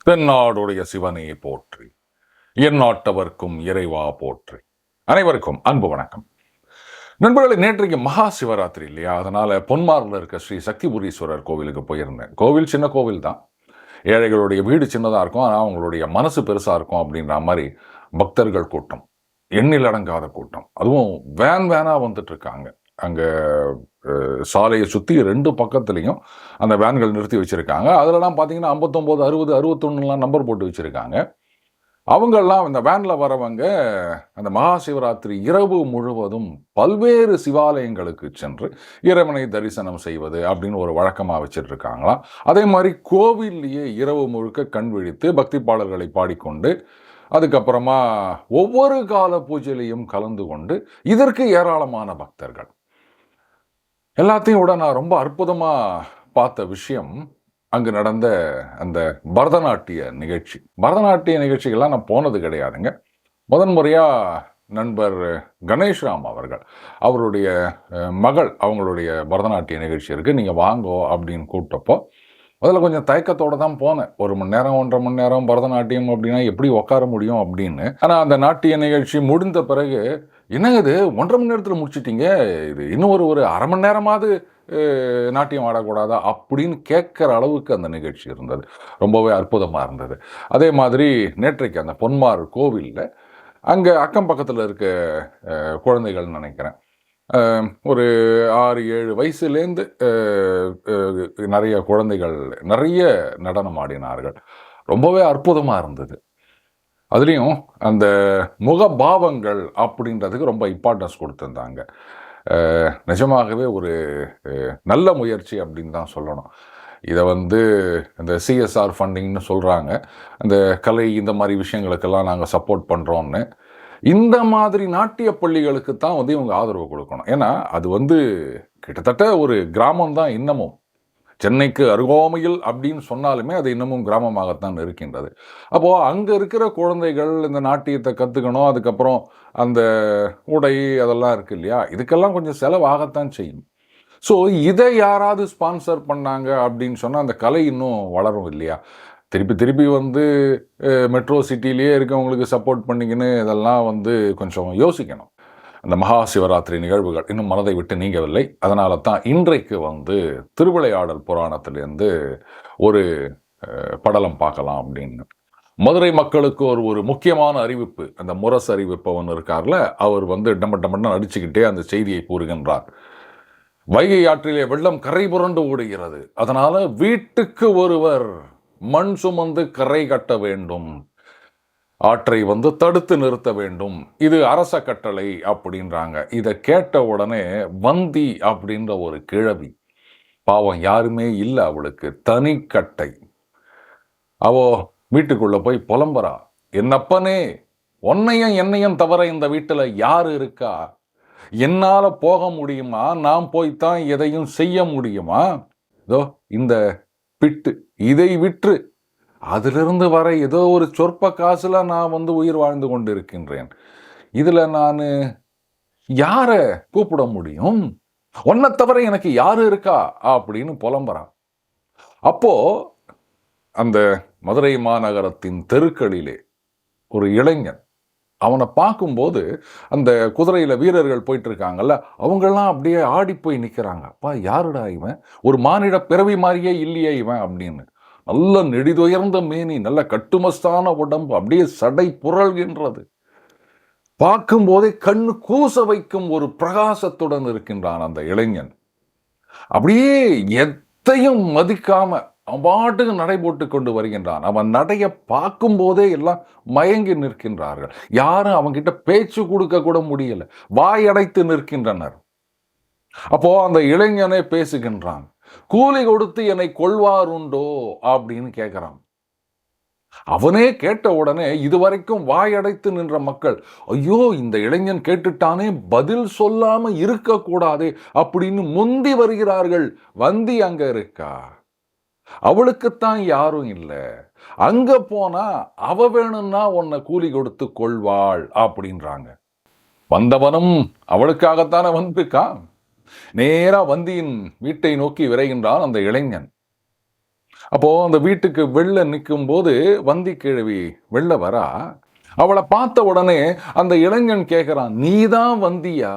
தென்னாடுடைய சிவனே போற்றி, என் நாட்டவர்க்கும் இறைவா போற்றி. அனைவருக்கும் அன்பு வணக்கம். நண்பர்களே, நேற்றைக்கு மகா சிவராத்திரி இல்லையா? அதனால பொன்மாரில் இருக்க ஸ்ரீ சக்திபுரீஸ்வரர் கோவிலுக்கு போயிருந்தேன். கோவில் சின்ன கோவில் தான். ஏழைகளுடைய வீடு சின்னதாக இருக்கும், ஆனால் அவங்களுடைய மனசு பெருசாக இருக்கும் அப்படின்ற மாதிரி பக்தர்கள் கூட்டம், எண்ணில் அடங்காத கூட்டம். அதுவும் வேன் வேனாக வந்துட்டு இருக்காங்க. அங்கே சாலையை சுற்றி 2 பக்கத்துலேயும் அந்த வேன்கள் நிறுத்தி வச்சுருக்காங்க. அதிலலாம் பார்த்தீங்கன்னா 59, 60, 61லாம் நம்பர் போட்டு வச்சுருக்காங்க. அவங்கெல்லாம் இந்த வேனில் வரவங்க அந்த மகா சிவராத்திரி இரவு முழுவதும் பல்வேறு சிவாலயங்களுக்கு சென்று இறைவனை தரிசனம் செய்வது அப்படின்னு ஒரு வழக்கமாக வச்சுட்டு இருக்காங்களாம். அதே மாதிரி கோவில்லையே இரவு முழுக்க கண் விழித்து பக்தி பாடல்களை பாடிக்கொண்டு அதுக்கப்புறமா ஒவ்வொரு கால பூஜையிலையும் கலந்து கொண்டு இதற்கு ஏராளமான பக்தர்கள். எல்லாத்தையும் விட நான் ரொம்ப அற்புதமாக பார்த்த விஷயம் அங்கு நடந்த அந்த பரதநாட்டிய நிகழ்ச்சி. பரதநாட்டிய நிகழ்ச்சிகள்லாம் நான் போனது கிடையாதுங்க. முதன்முறையாக நண்பர் கணேஷ்ராம் அவருடைய மகள் அவங்களுடைய பரதநாட்டிய நிகழ்ச்சி இருக்குது, நீங்கள் வாங்கோ அப்படின்னு கூப்பிட்டப்போ அதில் கொஞ்சம் தயக்கத்தோடு தான் போனேன். 1 மணி நேரம் 1.5 மணி நேரம் பரதநாட்டியம் அப்படின்னா எப்படி உட்கார முடியும் அப்படின்னு. ஆனால் அந்த நாட்டிய நிகழ்ச்சி முடிந்த பிறகு என்னங்க இது 1.5 மணி நேரத்தில் முடிச்சிட்டிங்க, இது இன்னும் ஒரு அரை மணி நேரமாவது நாட்டியம் ஆடக்கூடாதா அப்படின்னு கேட்குற அளவுக்கு அந்த நிகழ்ச்சி இருந்தது. ரொம்பவே அற்புதமாக இருந்தது. அதே மாதிரி நேற்றைக்கு அந்த பொன்மார் கோவிலில் அங்கே அக்கம் பக்கத்தில் இருக்க குழந்தைகள் நினைக்கிறேன், ஒரு 6-7 வயசுலேருந்து நிறைய குழந்தைகள் நிறைய நடனம் ஆடினார்கள். ரொம்பவே அற்புதமாக இருந்தது. அதுலேயும் அந்த முகபாவங்கள் அப்படின்றதுக்கு ரொம்ப இம்பார்ட்டன்ஸ் கொடுத்துருந்தாங்க. நிஜமாகவே ஒரு நல்ல முயற்சி அப்படின்னு தான் சொல்லணும். இதை இந்த சிஎஸ்ஆர் ஃபண்டிங்னு சொல்கிறாங்க. அந்த கலை இந்த மாதிரி விஷயங்களுக்கெல்லாம் நாங்கள் சப்போர்ட் பண்ணுறோன்னு. இந்த மாதிரி நாட்டிய பள்ளிகளுக்கு தான் இவங்க ஆதரவு கொடுக்கணும். ஏன்னா அது கிட்டத்தட்ட ஒரு கிராமம் தான் இன்னமும். சென்னைக்கு அருகாமையில் அப்படின்னு சொன்னாலுமே அது இன்னமும் கிராமமாகத்தான் இருக்கின்றது. அப்போது அங்கே இருக்கிற குழந்தைகள் இந்த நாட்டியத்தை கற்றுக்கணும். அதுக்கப்புறம் அந்த உடை அதெல்லாம் இருக்குது இல்லையா, இதுக்கெல்லாம் கொஞ்சம் செலவாகத்தான் செய்யும். ஸோ இதை யாராவது ஸ்பான்சர் பண்ணாங்க அப்படின்னு சொன்னால் அந்த கலை இன்னும் வளரும் இல்லையா? திருப்பி மெட்ரோ சிட்டிலேயே இருக்கவங்களுக்கு சப்போர்ட் பண்ணிக்கின்னு இதெல்லாம் கொஞ்சம் யோசிக்கணும். அந்த மகா சிவராத்திரி நிகழ்வுகள் இன்னும் மனதை விட்டு நீங்கவில்லை. அதனால தான் இன்றைக்கு திருவிளையாடல் புராணத்திலேருந்து ஒரு படலம் பார்க்கலாம் அப்படின்னு. மதுரை மக்களுக்கு ஒரு முக்கியமான அறிவிப்பு, அந்த முரசு அறிவிப்பு ஒன்று இருக்கார்ல, அவர் டம்ம அடிச்சுக்கிட்டே அந்த செய்தியை கூறுகின்றார். வைகை ஆற்றிலே வெள்ளம் கரை புரண்டு ஓடுகிறது, அதனால வீட்டுக்கு ஒருவர் மண் சுமந்து கரை கட்ட வேண்டும், ஆற்றை தடுத்து நிறுத்த வேண்டும், இது அரச கட்டளை அப்படின்றாங்க. இதை கேட்ட உடனே வந்தி அப்படின்ற ஒரு கிழவி, பாவம் யாருமே இல்லை அவளுக்கு, தனி கட்டை, அவோ வீட்டுக்குள்ள போய் புலம்புறா, என்னப்பனே உன்னையும் என்னையும் தவிர இந்த வீட்டில் யாரு இருக்கா? என்னால் போக முடியுமா? நான் போய்த்தான் எதையும் செய்ய முடியுமா? இதோ இந்த பிட்டு, இதை விற்று அதிலிருந்து வர ஏதோ ஒரு சொற்ப காசுல நான் உயிர் வாழ்ந்து கொண்டு இருக்கின்றேன். இதுல நான் யாரை கூப்பிட முடியும்? ஒன்னை தவிர எனக்கு யாரு இருக்கா அப்படின்னு புலம்புறான். அப்போ அந்த மதுரை மாநகரத்தின் தெருக்களிலே ஒரு இளைஞன், அவனை பார்க்கும்போது அந்த குதிரையில வீரர்கள் போயிட்டு இருக்காங்கல்ல, அவங்கெல்லாம் அப்படியே ஆடி போய் நிற்கிறாங்க. அப்பா யாருடா இவன்? ஒரு மானிட பிறவி மாதிரியே இல்லையே இவன் அப்படின்னு. நல்ல நெடிதுயர்ந்த மேனி, நல்ல கட்டுமஸ்தான உடம்பு, அப்படியே சடை புரள்கின்றது. பார்க்கும் போதே கண்ணு கூச வைக்கும் ஒரு பிரகாசத்துடன் இருக்கின்றான் அந்த இளைஞன். அப்படியே எத்தையும் மதிக்காம அவன் பாட்டுக்கு நடை போட்டு கொண்டு வருகின்றான். அவன் நடைய பார்க்கும் போதே எல்லாம் மயங்கி நிற்கின்றார்கள். யாரும் அவன்கிட்ட பேச்சு கொடுக்க கூட முடியல, வாயடைத்து நிற்கின்றனர். அப்போ அந்த இளைஞனே பேசுகின்றான். கூலி கொடுத்து என்னை கொள்வார் உண்டோ அப்படின்னு கேட்கிறான். அவனே கேட்ட உடனே இதுவரைக்கும் வாயடைத்து நின்ற மக்கள், ஐயோ இந்த இளைஞன் கேட்டுட்டானே, பதில் சொல்லாம இருக்க கூடாதே அப்படின்னு முந்தி வருகிறார்கள். வந்தி அங்க இருக்கா, அவளுக்குத்தான் யாரும் இல்லை, அங்க போனா அவ வேணும்னா உன்னை கூலி கொடுத்து கொள்வாள் அப்படின்றாங்க. வந்தவனும் அவளுக்காகத்தானே வந்திருக்கான். நேரா வந்தியின் வீட்டை நோக்கி விரைகின்றான் அந்த இளைஞன். அப்போ அந்த வீட்டுக்கு வெளில நிற்கும் போது வந்தி கிழவி வெளில வரா. அவளை பார்த்த உடனே அந்த இளைஞன் கேட்கிறான், நீதான் வந்தியா?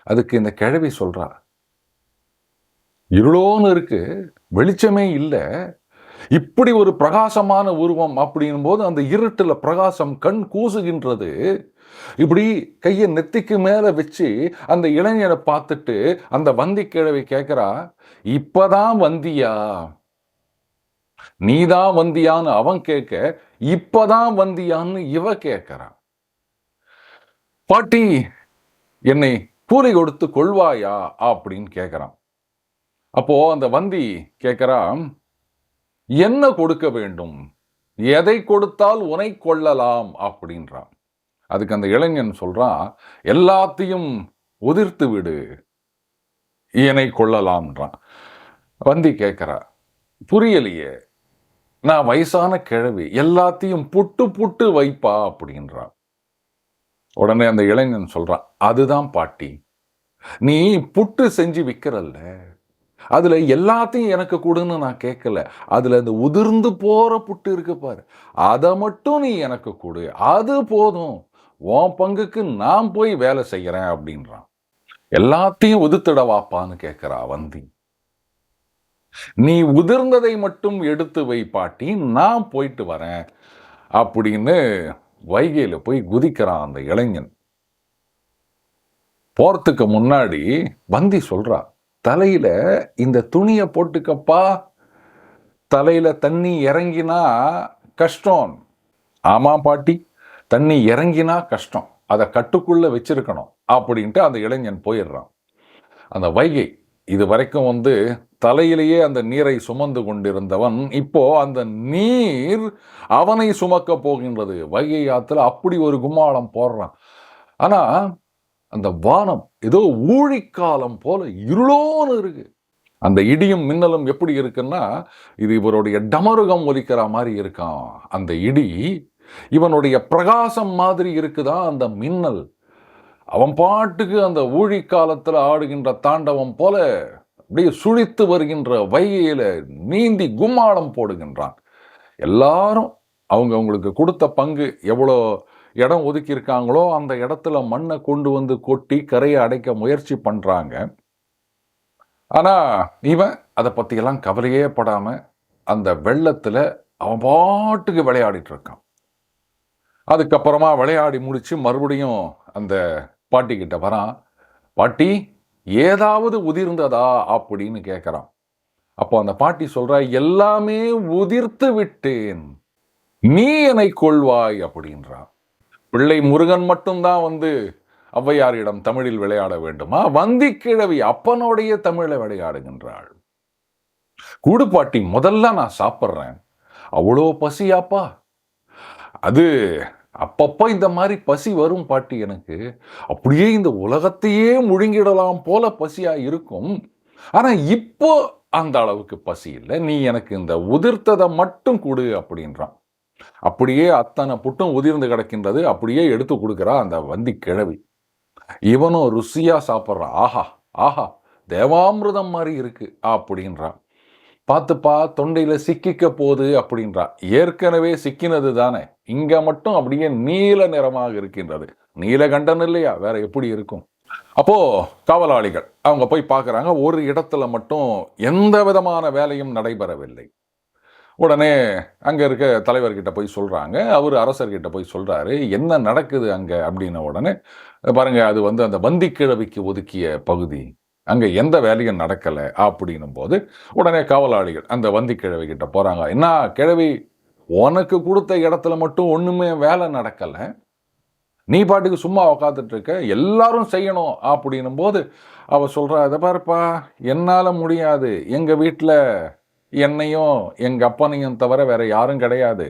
அதுக்கு இந்த கிழவி சொல்றா, இருளோன்னு இருக்கு, வெளிச்சமே இல்லை, இப்படி ஒரு பிரகாசமான உருவம் அப்படின் போது அந்த இருட்டுல பிரகாசம் கண் கூசுகின்றது. இப்படி கையை நெத்திக்கு மேல வச்சு அந்த இளைஞரை பார்த்துட்டு அந்த வந்தி கிழவி கேட்கிறா, இப்பதான் வந்தியா? நீதான் வந்தியான்னு அவன் கேட்க, இப்பதான் வந்தியான்னு இவ கேட்கிறா. பாட்டி, என்னை கூலி கொடுத்து கொள்வாயா அப்படின்னு கேட்கிறான். அப்போ அந்த வந்தி கேட்கிறான், என்ன கொடுக்க வேண்டும்? எதை கொடுத்தால் உனை கொள்ளலாம் அப்படின்றான். அதுக்கு அந்த இளைஞன் சொல்றான், எல்லாத்தையும் உதிர்த்து விடு, என்னை கொள்ளலாம்ன்றான். வந்தி கேட்கிறா, புரியலையே, நான் வயசான கிழவி, எல்லாத்தையும் புட்டு புட்டு வைப்பா அப்படின்றான். உடனே அந்த இளைஞன் சொல்றான், அதுதான் பாட்டி, நீ புட்டு செஞ்சு விற்கிறல்ல, அதுல எல்லாத்தையும் எனக்கு கொடுன்னு நான் கேட்கல, அதுல இந்த உதிர்ந்து போற புட்டு இருக்கு பாரு, அதை மட்டும் நீ எனக்கு கொடு, அது போதும், உன் பங்குக்கு நான் போய் வேலை செய்யறேன் அப்படின்றான். எல்லாத்தையும் உதிர்த்திடவாப்பான்னு கேட்கிறா வந்தி. நீ உதிர்ந்ததை மட்டும் எடுத்து வை பாட்டி, நான் போயிட்டு வரேன் அப்படின்னு வைகையில போய் குதிக்கிறான் அந்த இளைஞன். போறதுக்கு முன்னாடி வந்தி சொல்றா, தலையில இந்த துணியை போட்டுக்கப்பா, தலையில தண்ணி இறங்கினா கஷ்டம். ஆமா பாட்டி, தண்ணி இறங்கினா கஷ்டம், அதை கட்டுக்குள்ள வச்சிருக்கணும் அப்படின்ட்டு அந்த இளைஞன் போயிடுறான். அந்த வைகை இது வரைக்கும் தலையிலேயே அந்த நீரை சுமந்து கொண்டிருந்தவன் இப்போ அந்த நீர் அவனை சுமக்க போகின்றது. வைகை ஆத்துல அப்படி ஒரு கும்மாளம் போடுறான். ஆனா அந்த வானம் ஏதோ ஊழிக்காலம் போல இருளோன்னு இருக்கு. அந்த இடியும் மின்னலும் எப்படி இருக்குன்னா, இது இவருடைய டமருகம் ஒலிக்கிற மாதிரி இருக்கான் அந்த இடி, இவனுடைய பிரகாசம் மாதிரி இருக்குதா அந்த மின்னல். அவன் பாட்டுக்கு அந்த ஊழி காலத்துல ஆடுகின்ற தாண்டவம் போல அப்படியே சுழித்து வருகின்ற வைகையில நீந்தி கும்மாளம் போடுகின்றான். எல்லாரும் அவங்களுக்கு கொடுத்த பங்கு எவ்வளோ இடம் ஒதுக்கி இருக்காங்களோ அந்த இடத்துல மண்ணை கொண்டு கொட்டி கரையை அடைக்க முயற்சி பண்றாங்க. ஆனா இவன் அதை பத்தியெல்லாம் கவலையே படாம அந்த வெள்ளத்துல அவன் பாட்டுக்கு விளையாடிட்டு இருக்கான். அதுக்கப்புறமா விளையாடி முடிச்சு மறுபடியும் அந்த பாட்டி கிட்ட வரான். பாட்டி, ஏதாவது உதிர்ந்ததா அப்படின்னு கேட்கிறான். அப்போ அந்த பாட்டி சொல்றா, எல்லாமே உதிர்த்து விட்டேன், நீ என்னை கொள்வாய் அப்படின்றான். பிள்ளை முருகன் மட்டும்தான் ஔவையாரிடம் தமிழில் விளையாட வேண்டுமா? வந்தி கிழவி அப்பனுடைய தமிழை விளையாடுகின்றாள். கூடு பாட்டி, முதல்ல நான் சாப்பிட்றேன், அவ்வளோ பசியாப்பா? அது அப்பப்போ இந்த மாதிரி பசி வரும் பாட்டி எனக்கு, அப்படியே இந்த உலகத்தையே முழுங்கிடலாம் போல பசியா இருக்கும். ஆனா இப்போ அந்த அளவுக்கு பசி இல்லை, நீ எனக்கு இந்த உதிர்த்ததை மட்டும் கொடு அப்படின்றான். அப்படியே அத்தனை புட்டும் உதிர்ந்து கிடக்கின்றது, அப்படியே எடுத்து கொடுக்குறா அந்த வந்தி கிழவி. இவனும் ருசியா சாப்பிட்றான். ஆஹா ஆஹா, தேவாமிர்தம் மாதிரி இருக்கு அப்படின்றான். பார்த்துப்பா, தொண்டையில சிக்கிக்க போகுது அப்படின்றா. ஏற்கனவே சிக்கினது தானே, இங்க மட்டும் அப்படியே நீல நிறமாக இருக்கின்றது. நீலகண்டன் இல்லையா, வேற எப்படி இருக்கும்? அப்போ காவலாளிகள் அவங்க போய் பார்க்குறாங்க, ஒரு இடத்துல மட்டும் எந்த விதமான வேலையும் நடைபெறவில்லை. உடனே அங்க இருக்க தலைவர்கிட்ட போய் சொல்றாங்க. அவர் அரசர்கிட்ட போய் சொல்றாரு, என்ன நடக்குது அங்க அப்படின்ன உடனே, பாருங்க அது அந்த வந்தி கிழவிக்கு ஒதுக்கிய பகுதி, அங்க எந்த வேலையும் நடக்கல அப்படின்னும் போது உடனே காவலாளிகள் அந்த வந்தி கிழவி கிட்ட போறாங்க. என்ன கிழவி, உனக்கு கொடுத்த இடத்துல மட்டும் ஒண்ணுமே வேலை நடக்கல, நீ பாட்டுக்கு சும்மா உக்காந்துட்டு இருக்க, எல்லாரும் செய்யணும் அப்படின்னும் போது அவ சொல்றா, இதை பாருப்பா, என்னால முடியாது, எங்க வீட்டுல என்னையும் எங்க அப்பனையும் தவிர வேற யாரும் கிடையாது,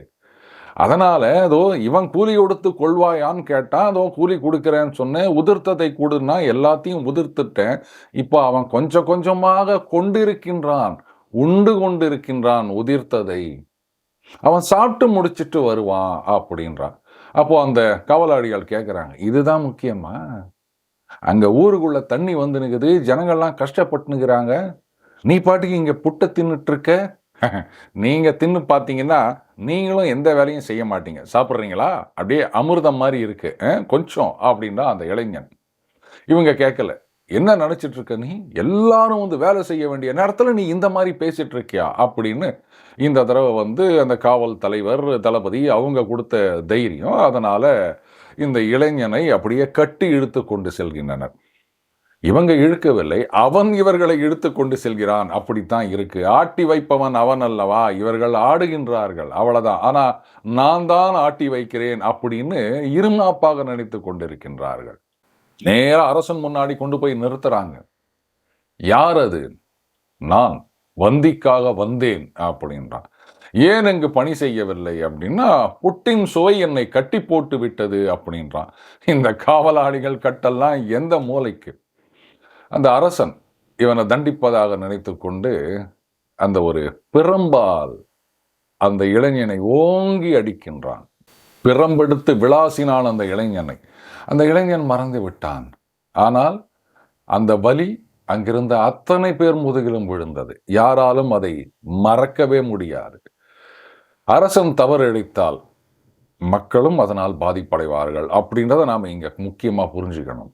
அதனால ஏதோ இவன் கூலி கொடுத்து கொள்வாயான்னு கேட்டான், அதோ கூலி கொடுக்கிறேன்னு சொன்னேன், உதிர்த்ததை கொடுன்னா எல்லாத்தையும் உதிர்த்துட்டேன், இப்போ அவன் கொஞ்சம் கொஞ்சமாக கொண்டிருக்கின்றான், உண்டு கொண்டிருக்கின்றான் உதிர்த்ததை, அவன் சாப்பிட்டு முடிச்சிட்டு வருவான் அப்படின்றான். அப்போ அந்த காவலாளிகள் கேட்குறாங்க, இதுதான் முக்கியமா? அங்க ஊருக்குள்ள தண்ணி நிக்குது, ஜனங்கள்லாம் கஷ்டப்பட்டுனுக்குறாங்க, நீ பாட்டுக்கு இங்கே புட்டை தின்னுட்டு இருக்க. நீங்கள் தின்னு பார்த்தீங்கன்னா நீங்களும் எந்த வேலையும் செய்ய மாட்டீங்க. சாப்பிட்றீங்களா? அப்படியே அமிர்தம் மாதிரி இருக்கு கொஞ்சம் அப்படின்னா அந்த இளைஞன். இவங்க கேட்கல. என்ன நினச்சிட்டு இருக்க நீ? எல்லாரும் வந்து வேலை செய்ய வேண்டிய நேரத்தில் நீ இந்த மாதிரி பேசிட்டு இருக்கியா அப்படின்னு இந்த தடவை வந்து அந்த காவல் தலைவர் தளபதி அவங்க கொடுத்த தைரியம். அதனால இந்த இளைஞனை அப்படியே கட்டி இழுத்து கொண்டு செல்கின்றனர். இவங்க இழுக்கவில்லை, அவன் இவர்களை இழுத்து கொண்டு செல்கிறான். அப்படித்தான் இருக்கு. ஆட்டி வைப்பவன் அவன் அல்லவா, இவர்கள் ஆடுகின்றார்கள், அவ்வளவுதான். ஆனா நான் தான் ஆட்டி வைக்கிறேன் அப்படின்னு இருமாப்பாக நினைத்து கொண்டிருக்கின்றார்கள். நேரா அரசன் முன்னாடி கொண்டு போய் நிறுத்துறாங்க. யார் அது? நான் வந்திக்காக வந்தேன் அப்படின்றான். ஏன் இங்கு பணி செய்யவில்லை அப்படின்னா, புட்டின் சுவை என்னை கட்டி போட்டு விட்டது அப்படின்றான். இந்த காவலாளிகள் கட்டெல்லாம் எந்த மூலைக்கு? அந்த அரசன் இவனை தண்டிப்பதாக நினைத்து கொண்டு அந்த ஒரு பிரம்பால் அந்த இளைஞனை ஓங்கி அடிக்கின்றான். பிரம்பெடுத்து விளாசினான் அந்த இளைஞனை. அந்த இளைஞன் மறந்து விட்டான். ஆனால் அந்த வலி அங்கிருந்த அத்தனை பேர் முதுகிலும் விழுந்தது. யாராலும் அதை மறக்கவே முடியாது. அரசன் தவறு இழைத்தால் மக்களும் அதனால் பாதிப்படைவார்கள் அப்படின்றத நாம இங்க முக்கியமா புரிஞ்சுக்கணும்.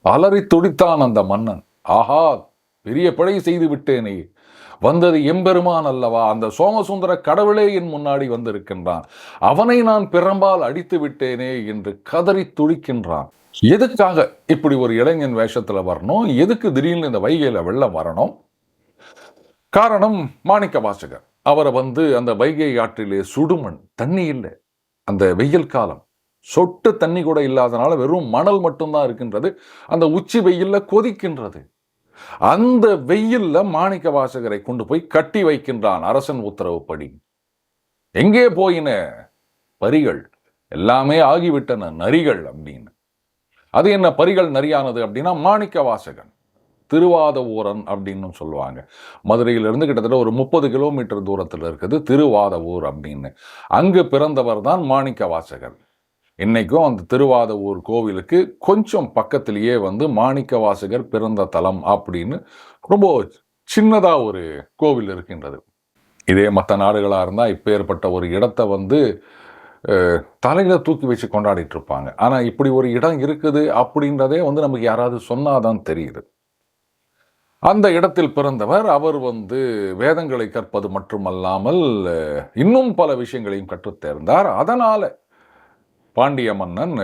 அலறி துடித்தான் அந்த மன்னன். ஆஹா, பெரிய பிழை செய்து விட்டேனே, வந்தது எம்பெருமான் அல்லவா, அந்த சோமசுந்தர கடவுளே என் முன்னாடி வந்திருக்கின்றான், அவனை நான் பிரம்பால் அடித்து விட்டேனே என்று கதறி துடிக்கின்றான். எதுக்காக இப்படி ஒரு இளைஞன் வேஷத்துல வரணும்? எதுக்கு திடீர்னு இந்த வைகையில வெள்ளம் வரணும்? காரணம் மாணிக்க வாசகர். அவரை வந்து அந்த வைகை ஆற்றிலே சுடுமண், தண்ணி இல்லை, அந்த வெயில் காலம், சொட்டு தண்ணி கூட இல்லாதனால வெறும் மணல் மட்டும்தான் இருக்கின்றது. அந்த உச்சி வெயில்ல கொதிக்கின்றது. அந்த வெயில்ல மாணிக்க வாசகரை கொண்டு போய் கட்டி வைக்கின்றான் அரசன் உத்தரவுப்படி. எங்கே போயின பரிகள்? எல்லாமே ஆகிவிட்டன நரிகள் அப்படின்னு. அது என்ன பரிகள் நரியானது அப்படின்னா, மாணிக்க வாசகன் திருவாதவூரன் அப்படின்னு சொல்லுவாங்க. மதுரையிலிருந்து கிட்டத்தட்ட ஒரு 30 கிலோமீட்டர் தூரத்தில் இருக்குது திருவாதவூர் அப்படின்னு. அங்கு பிறந்தவர் தான் மாணிக்க வாசகர். இன்னைக்கும் அந்த திருவாதவூர் கோவிலுக்கு கொஞ்சம் பக்கத்திலேயே வந்து மாணிக்க வாசகர் பிறந்த தலம் அப்படின்னு ரொம்ப சின்னதா ஒரு கோவில் இருக்கின்றது. இதே மற்ற நாடுகளாக இருந்தால் இப்போ ஏற்பட்ட ஒரு இடத்தை வந்து தலையில தூக்கி வச்சு கொண்டாடிட்டு இருப்பாங்க. ஆனால் இப்படி ஒரு இடம் இருக்குது அப்படின்றதே வந்து நமக்கு யாராவது சொன்னாதான் தெரியுது. அந்த இடத்தில் பிறந்தவர். அவர் வந்து வேதங்களை கற்பது மட்டுமல்லாமல் இன்னும் பல விஷயங்களையும் கற்றுத் தேர்ந்தார். அதனால பாண்டிய மன்னன்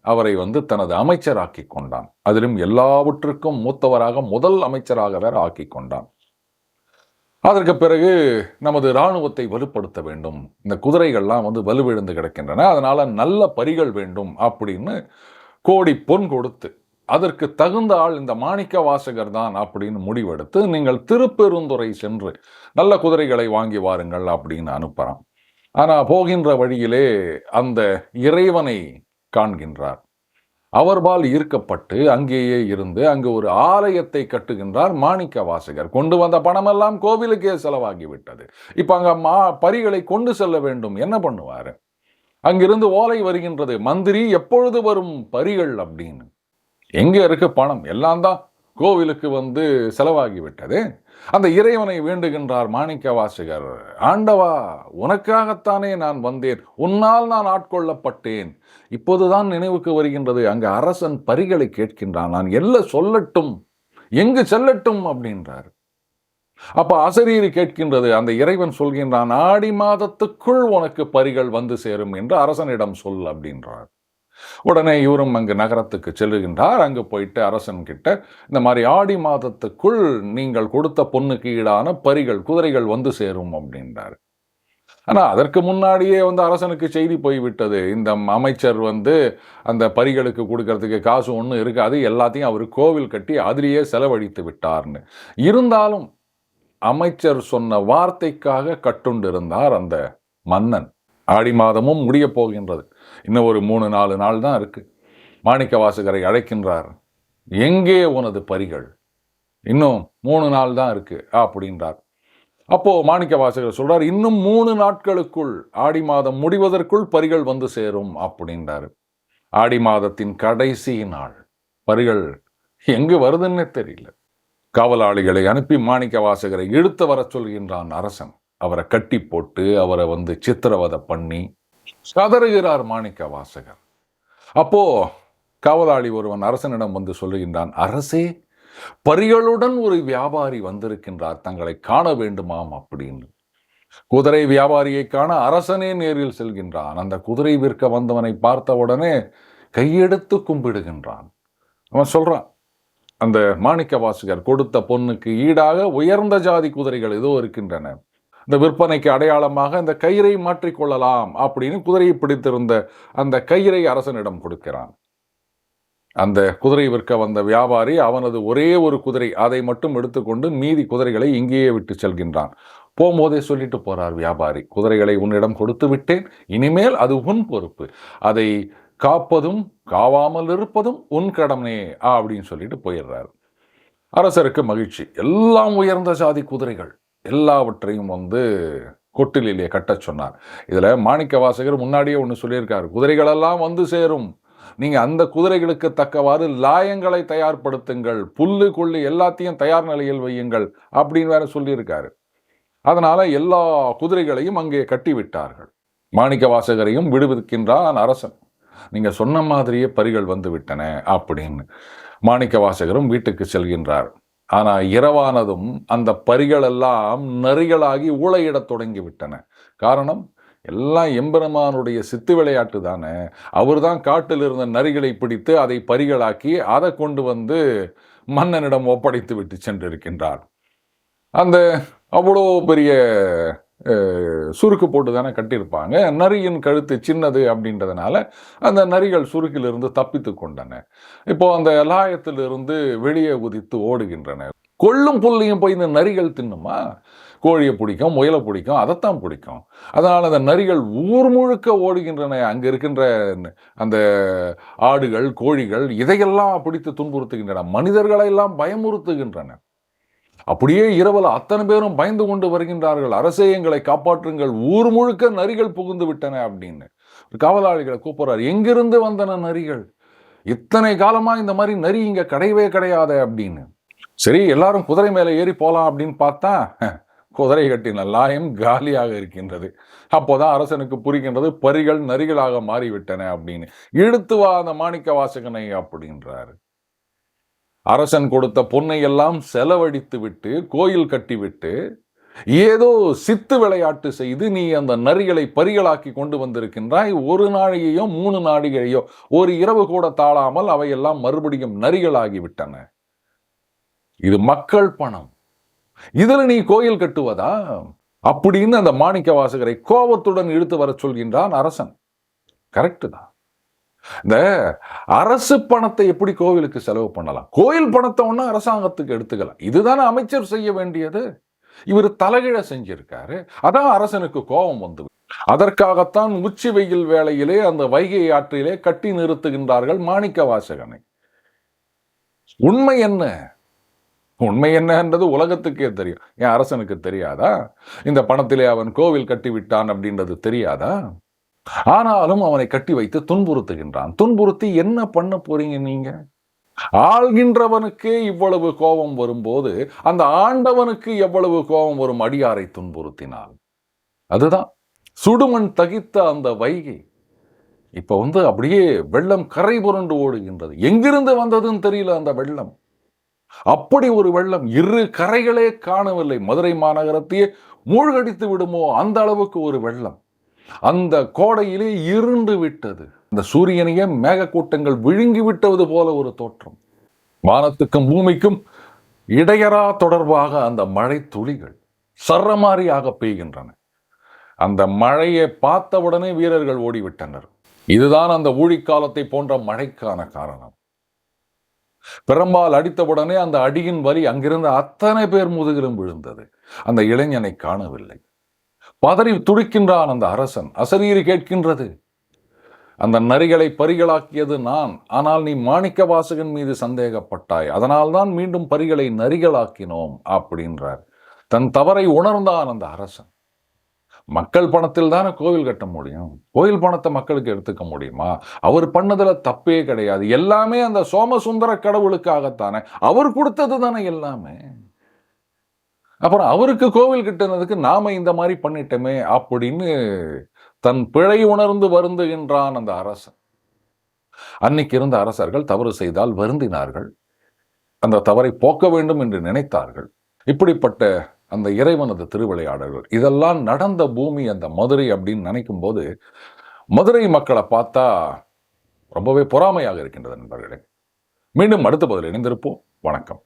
அவரை வந்து தனது அமைச்சராக்கி கொண்டான். அதிலும் எல்லாவற்றுக்கும் மூத்தவராக முதல் அமைச்சராக வேற ஆக்கி கொண்டான். அதற்கு பிறகு நமது இராணுவத்தை வலுப்படுத்த வேண்டும், இந்த குதிரைகள்லாம் வந்து வலுவிழந்து கிடக்கின்றன, அதனால நல்ல பரிகள் வேண்டும் அப்படின்னு கோடி பொன் கொடுத்து அதற்கு தகுந்த ஆள் இந்த மாணிக்க வாசகர் தான் அப்படின்னு முடிவெடுத்து, நீங்கள் திருப்பெருந்துறை சென்று நல்ல குதிரைகளை வாங்கி வாருங்கள் அப்படின்னு அனுப்புறான். ஆனா போகின்ற வழியிலே அந்த இறைவனை காண்கின்றார். அவர்பால் ஈர்க்கப்பட்டு அங்கேயே இருந்து அங்கு ஒரு ஆலயத்தை கட்டுகின்றார் மாணிக்க வாசகர். கொண்டு வந்த பணமெல்லாம் கோவிலுக்கே செலவாகிவிட்டது. இப்ப அங்க பரிகளை கொண்டு செல்ல வேண்டும், என்ன பண்ணுவாரு? அங்கிருந்து ஓலை வருகின்றது, மந்திரி எப்பொழுது வரும் பரிகள் அப்படின்னு. எங்க இருக்கு பணம்? எல்லாம் தான் கோவிலுக்கு வந்து செலவாகிவிட்டது. அந்த இறைவனை வேண்டுகின்றார் மாணிக்க வாசகர். ஆண்டவா, உனக்காகத்தானே நான் வந்தேன், உன்னால் நான் ஆட்கொள்ளப்பட்டேன். இப்போதுதான் நினைவுக்கு வருகின்றது. அங்க அரசன் பரிகளை கேட்கின்றான். நான் எல்லாம் சொல்லட்டும், எங்கு செல்லட்டும் அப்படின்றார். அப்ப அசரீரி கேட்கின்றது. அந்த இறைவன் சொல்கின்றான், ஆடி மாதத்துக்குள் உனக்கு பரிகள் வந்து சேரும் என்று அரசனிடம் சொல் அப்படின்றார். உடனே இவரும் அங்கு நகரத்துக்கு செல்லுகின்றார். அங்கு போயிட்டு அரசன் கிட்ட இந்த மாதிரி ஆடி மாதத்துக்குள் நீங்கள் கொடுத்த பொண்ணுக்கு ஈடான பரிகள், குதிரைகள் வந்து சேரும் அப்படின்றார். ஆனா அதற்கு முன்னாடியே வந்து அரசனுக்கு செய்தி போய்விட்டது, இந்த அமைச்சர் வந்து அந்த பரிகளுக்கு கொடுக்கறதுக்கு காசு ஒன்றும் இருக்காது, எல்லாத்தையும் அவர் கோவில் கட்டி அதிலேயே செலவழித்து விட்டார்னு. இருந்தாலும் அமைச்சர் சொன்ன வார்த்தைக்காக கட்டுண்டு இருந்தார் அந்த மன்னன். ஆடி மாதமும் முடிய போகின்றது. இன்னும் ஒரு 3-4 நாள் தான் இருக்கு. மாணிக்க வாசகரை அழைக்கின்றார். எங்கே உனது பரிகள்? இன்னும் 3 நாள் தான் இருக்கு அப்படின்றார். அப்போ மாணிக்க வாசகர் சொல்றார், இன்னும் 3 நாட்களுக்குள், ஆடி மாதம் முடிவதற்குள் பரிகள் வந்து சேரும் அப்படின்றாரு. ஆடி மாதத்தின் கடைசி நாள். பரிகள் எங்கு வருதுன்னே தெரியல. காவலாளிகளை அனுப்பி மாணிக்க வாசகரை இழுத்து வர சொல்கின்றான் அரசன். அவரை கட்டி போட்டு அவரை சித்திரவதை பண்ணி கதறுகிறார் மாணிக்க வாசகர். அப்போ காவலாளி ஒருவன் அரசனிடம் சொல்லுகின்றான், அரசே, பரிகளுடன் ஒரு வியாபாரி வந்திருக்கின்றார், தங்களை காண வேண்டுமாம் அப்படின்னு. குதிரை வியாபாரியை காண அரசனே நேரில் செல்கின்றான். அந்த குதிரை விற்க வந்தவனை பார்த்தவுடனே கையெடுத்து கும்பிடுகின்றான். அவன் சொல்றான், அந்த மாணிக்க வாசகர் கொடுத்த பொன்னுக்கு ஈடாக உயர்ந்த ஜாதி குதிரைகள் ஏதோ இருக்கின்றன, இந்த விற்பனைக்கு அடையாளமாக அந்த கயிறை மாற்றிக்கொள்ளலாம் அப்படின்னு குதிரையை பிடித்திருந்த அந்த கயிறை அரசனிடம் கொடுக்கிறான். அந்த குதிரை விற்க வந்த வியாபாரி அவனது ஒரே ஒரு குதிரை, அதை மட்டும் எடுத்துக்கொண்டு மீதி குதிரைகளை இங்கேயே விட்டு செல்கின்றான். போகும்போதே சொல்லிட்டு போறார் வியாபாரி, குதிரைகளை உன்னிடம் கொடுத்து விட்டேன், இனிமேல் அது உன் பொறுப்பு, அதை காப்பதும் காவாமல் இருப்பதும் உன் கடமை அப்படின்னு சொல்லிட்டு போயிடுறாரு. அரசருக்கு மகிழ்ச்சி. எல்லாம் உயர்ந்த ஜாதி குதிரைகள், எல்லாவற்றையும் கொட்டிலே கட்ட சொன்னார். இதுல மாணிக்க வாசகர் முன்னாடியே ஒன்று சொல்லியிருக்காரு, குதிரைகள் எல்லாம் வந்து சேரும், நீங்க அந்த குதிரைகளுக்கு தக்கவாறு லாயங்களை தயார்படுத்துங்கள், புல்லு கொள்ளு எல்லாத்தையும் தயார் நிலையில் வையுங்கள் அப்படின்னு வேற சொல்லியிருக்காரு. அதனால எல்லா குதிரைகளையும் அங்கே கட்டி விட்டார்கள். மாணிக்க வாசகரையும் விடுவிக்கின்றான் அரசன். நீங்க சொன்ன மாதிரியே பரிகள் வந்து விட்டன அப்படின்னு. மாணிக்க வாசகரும் வீட்டுக்கு செல்கின்றார். ஆனா இரவானதும் அந்த பரிகள் எல்லாம் நரிகளாகி ஊளையிடத் தொடங்கி விட்டன. காரணம், எல்லாம் எம்பெருமானுடைய சித்து விளையாட்டு தானே. அவர் தான் காட்டில் இருந்த நரிகளை பிடித்து அதை பரிகளாக்கி அதை கொண்டு மன்னனிடம் ஒப்படைத்து விட்டு சென்றிருக்கின்றார். அந்த அவ்வளோ பெரிய சுருக்கு போட்டு தானே கட்டியிருப்பாங்க. நரியின் கழுத்து சின்னது அப்படின்றதுனால அந்த நரிகள் சுருக்கிலிருந்து தப்பித்து கொண்டன. இப்போ அந்த லாயத்திலிருந்து வெளியே குதித்து ஓடுகின்றன. கொள்ளும் புல்லையும் போய் இந்த நரிகள் தின்னுமா? கோழியை பிடிக்கும், முயலை பிடிக்கும், அதைத்தான் பிடிக்கும். அதனால் அந்த நரிகள் ஊர் முழுக்க ஓடுகின்றன. அங்கே இருக்கின்ற அந்த ஆடுகள், கோழிகள் இதையெல்லாம் பிடித்து துன்புறுத்துகின்றன, மனிதர்களெல்லாம் பயமுறுத்துகின்றன. அப்படியே இரவில் அத்தனை பேரும் பயந்து கொண்டு வருகின்றார்கள். அரசே, எங்களை காப்பாற்றுங்கள், ஊர் முழுக்க நரிகள் புகுந்து விட்டன அப்படின்னு. காவலாளிகளை கூப்பிடுறாரு, எங்கிருந்து வந்தன நரிகள்? இத்தனை காலமா இந்த மாதிரி நரி இங்க கிடையவே கிடையாது அப்படின்னு. சரி, எல்லாரும் குதிரை மேலே ஏறி போலாம் அப்படின்னு பார்த்தா குதிரை கட்டின லாயம் காலியாக இருக்கின்றது. அப்போதான் அரசனுக்கு புரிகின்றது, பரிகள் நரிகளாக மாறிவிட்டன அப்படின்னு. இழுத்து வா அந்த மாணிக்க வாசகனை அப்படின்றாரு. அரசன் கொடுத்த பொன்னை எல்லாம் செலவழித்து விட்டு கோயில் கட்டிவிட்டு ஏதோ சித்து விளையாட்டு செய்து நீ அந்த நரிகளை பரிகளாக்கி கொண்டு வந்திருக்கின்றாய். ஒரு நாழிகையோ 3 நாழிகையோ ஒரு இரவு கூட தாழாமல் அவையெல்லாம் மறுபடியும் நரிகளாகி விட்டன. இது மக்கள் பணம், இதுல நீ கோயில் கட்டுவதா அப்படின்னு அந்த மாணிக்க வாசகரை கோபத்துடன் இழுத்து வர சொல்கின்றான் அரசன். கரெக்டு தான். இந்த அரசு பணத்தை எப்படி கோவிலுக்கு செலவு பண்ணலாம்? கோயில் பணத்தை ஒண்ணு அரசாங்கத்துக்கு எடுத்துக்கலாம். இதுதானே அமைச்சர் செய்ய வேண்டியது. இவர் தலைகீழ செஞ்சிருக்காரு. அதான் அரசனுக்கு கோபம் வந்து. அதற்காகத்தான் உச்சி வெயில் வேளையிலே அந்த வைகை ஆற்றிலே கட்டி நிறுத்துகின்றார்கள் மாணிக்க வாசகனை. உண்மை என்ன? உண்மை என்னன்றது உலகத்துக்கே தெரியும். என் அரசனுக்கு தெரியாதா? இந்த பணத்திலே அவன் கோவில் கட்டி விட்டான் அப்படின்றது தெரியாதா? ஆனாலும் அவனை கட்டி வைத்து துன்புறுத்துகின்றான். துன்புறுத்தி என்ன பண்ண போறீங்க நீங்க? ஆள்கின்றவனுக்கே இவ்வளவு கோபம் வரும்போது அந்த ஆண்டவனுக்கு எவ்வளவு கோபம் வரும் அடியாரை துன்புறுத்தினால்? அதுதான் சுடுமண் தகித்த அந்த வைகை இப்ப அப்படியே வெள்ளம் கரை புரண்டு ஓடுகின்றது. எங்கிருந்து வந்ததுன்னு தெரியல அந்த வெள்ளம். அப்படி ஒரு வெள்ளம், இரு கரைகளே காணவில்லை, மதுரை மாநகரத்தையே மூழ்கடித்து விடுமோ அந்த அளவுக்கு ஒரு வெள்ளம். அந்த கோடையிலே இருண்டு விட்டது. இந்த சூரியனையே மேகக்கூட்டங்கள் விழுங்கி விட்டது போல ஒரு தோற்றம். வானத்துக்கும் பூமிக்கும் இடையறா தொடர்பாக அந்த மழை துளிகள் சரமாரியாக பெய்கின்றன. அந்த மழையை பார்த்தவுடனே வீரர்கள் ஓடிவிட்டனர். இதுதான் அந்த ஊழிக்காலத்தை போன்ற மழைக்கான காரணம். பெரும்பால் அடித்தவுடனே அந்த அடியின் வலி அங்கிருந்த அத்தனை பேர் முதுகிலும் விழுந்தது. அந்த இளைஞனை காணவில்லை. பதறி துடிக்கின்றான் அந்த அரசன். அசரீரி கேட்கின்றது, அந்த நரிகளை பரிகளாக்கியது நான், ஆனால் நீ மாணிக்க வாசகன் மீது சந்தேகப்பட்டாய், அதனால்தான் மீண்டும் பரிகளை நரிகளாக்கினோம் அப்படின்றார். தன் தவறை உணர்ந்தான் அந்த அரசன். மக்கள் பணத்தில் தானே கோவில் கட்ட முடியும். கோயில் பணத்தை மக்களுக்கு எடுத்துக்க முடியுமா? அவர் பண்ணதுல தப்பே கிடையாது. எல்லாமே அந்த சோமசுந்தர கடவுளுக்காகத்தானே, அவர் கொடுத்தது தானே எல்லாமே. அப்புறம் அவருக்கு கோவில் கட்டினதுக்கு நாம இந்த மாதிரி பண்ணிட்டோமே அப்படின்னு தன் பிழை உணர்ந்து வருந்துகின்றான் அந்த அரசன். அன்னைக்கு இருந்த அரசர்கள் தவறு செய்தால் வருந்தினார்கள், அந்த தவறை போக்க வேண்டும் என்று நினைத்தார்கள். இப்படிப்பட்ட அந்த இறைவனது திருவிளையாடல்கள் இதெல்லாம் நடந்த பூமி அந்த மதுரை அப்படின்னு நினைக்கும் போது மதுரை மக்களை பார்த்தா ரொம்பவே பொறாமையாக இருக்கின்றது நண்பர்களே. மீண்டும் அடுத்த பதில் இணைந்திருப்போம். வணக்கம்.